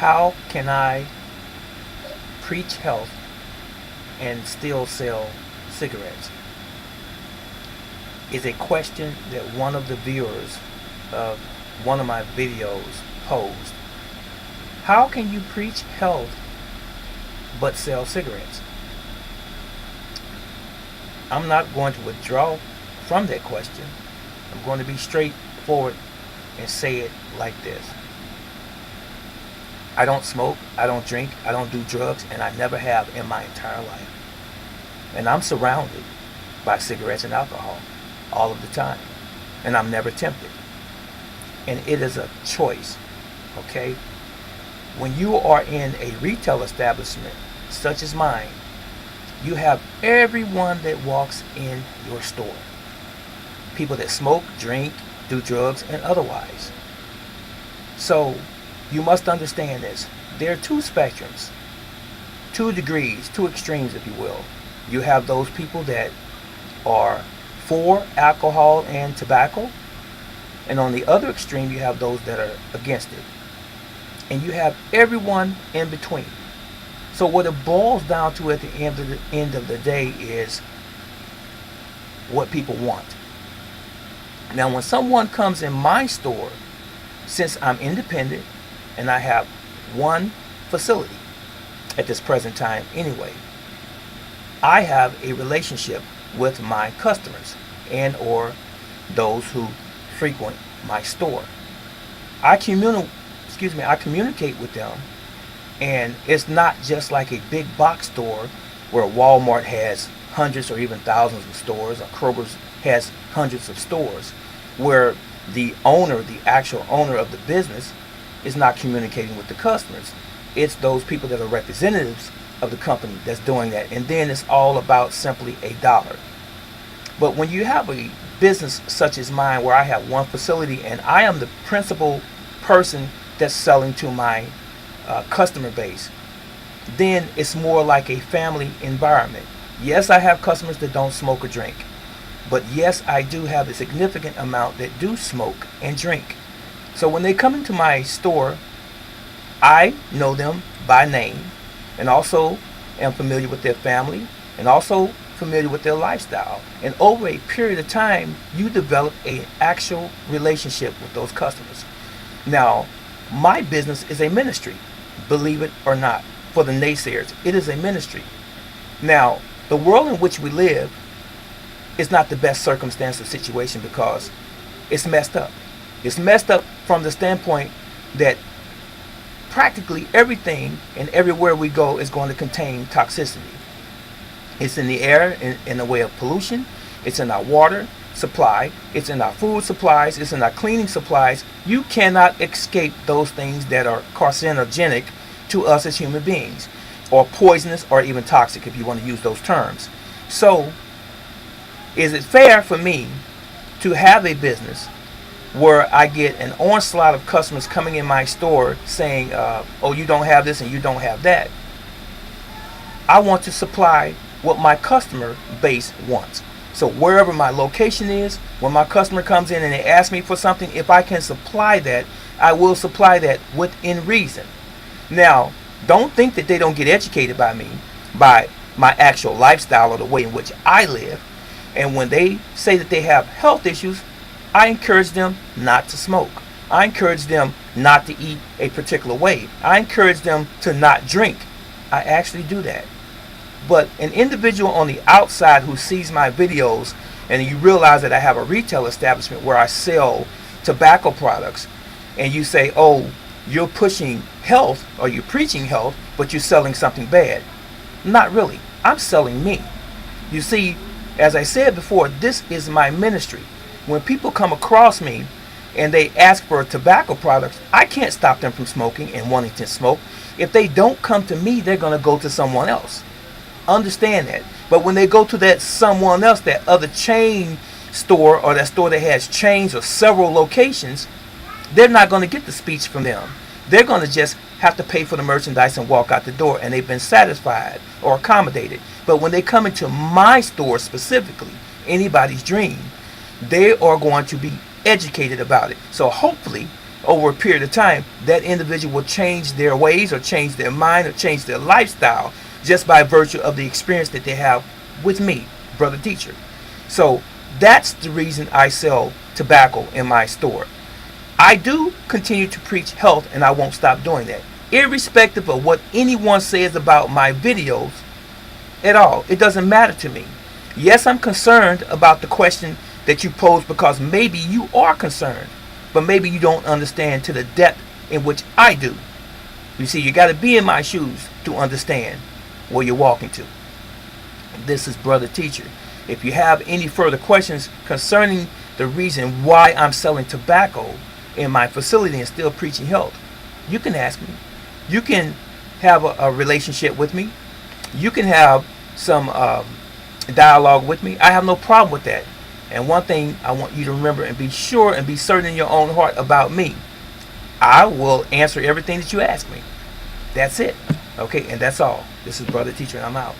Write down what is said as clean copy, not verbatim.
How can I preach health and still sell cigarettes? Is a question that one of the viewers of one of my videos posed. How can you preach health but sell cigarettes? I'm not going to withdraw from that question. I'm going to be straightforward and say it like this. I don't smoke, I don't drink, I don't do drugs, and I never have in my entire life. And I'm surrounded by cigarettes and alcohol all of the time. And I'm never tempted. And it is a choice, okay? When you are in a retail establishment such as mine, you have everyone that walks in your store. People that smoke, drink, do drugs, and otherwise. So you must understand this. There are two spectrums, 2 degrees, 2 extremes, if you will. You have those people that are for alcohol and tobacco, and on the other extreme you have those that are against it. And you have everyone in between. So what it boils down to at the end of the day is what people want. Now when someone comes in my store, since I'm independent and I have one facility at this present time anyway, I have a relationship with my customers and or those who frequent my store. I communicate with them, and it's not just like a big box store where Walmart has hundreds or even thousands of stores, or Kroger's has hundreds of stores, where the actual owner of the business is not communicating with the customers. It's those people that are representatives of the company that's doing that, and then it's all about simply a dollar. But when you have a business such as mine, where I have one facility and I am the principal person that's selling to my customer base, then it's more like a family environment. Yes, I have customers that don't smoke or drink, but yes, I do have a significant amount that do smoke and drink. So when they come into my store, I know them by name, and also am familiar with their family, and also familiar with their lifestyle. And over a period of time, you develop an actual relationship with those customers. Now, my business is a ministry, believe it or not. For the naysayers, it is a ministry. Now, the world in which we live is not the best circumstance or situation, because it's messed up. It's messed up from the standpoint that practically everything and everywhere we go is going to contain toxicity. It's in the air in the way of pollution. It's in our water supply. It's in our food supplies. It's in our cleaning supplies. You cannot escape those things that are carcinogenic to us as human beings, or poisonous, or even toxic, if you want to use those terms. So, is it fair for me to have a business where I get an onslaught of customers coming in my store saying, oh, you don't have this and you don't have that? I want to supply what my customer base wants. So wherever my location is, when my customer comes in and they ask me for something, if I can supply that, I will supply that within reason. Now, don't think that they don't get educated by me, by my actual lifestyle or the way in which I live. And when they say that they have health issues, I encourage them not to smoke. I encourage them not to eat a particular way. I encourage them to not drink. I actually do that. But an individual on the outside who sees my videos, and you realize that I have a retail establishment where I sell tobacco products, and you say, oh, you're pushing health, or you're preaching health, but you're selling something bad. Not really. I'm selling me. You see, as I said before, this is my ministry. When people come across me and they ask for tobacco products, I can't stop them from smoking and wanting to smoke. If they don't come to me, they're going to go to someone else. Understand that. But when they go to that someone else, that other chain store, or that store that has chains or several locations, they're not going to get the speech from them. They're going to just have to pay for the merchandise and walk out the door, and they've been satisfied or accommodated. But when they come into my store specifically, anybody's dream, they are going to be educated about it. So hopefully over a period of time, that individual will change their ways or change their mind or change their lifestyle just by virtue of the experience that they have with me, brother teacher. So that's the reason I sell tobacco in my store. I do continue to preach health, and I won't stop doing that, irrespective of what anyone says about my videos at all. It doesn't matter to me. Yes, I'm concerned about the question that you pose, because maybe you are concerned, but maybe you don't understand to the depth in which I do. You see, you got to be in my shoes to understand where you're walking to. This is brother teacher. If you have any further questions concerning the reason why I'm selling tobacco in my facility and still preaching health, you can ask me. You can have a relationship with me. You can have some dialogue with me. I have no problem with that. And one thing I want you to remember and be sure and be certain in your own heart about me, I will answer everything that you ask me. That's it. Okay, and that's all. This is brother teacher, and I'm out.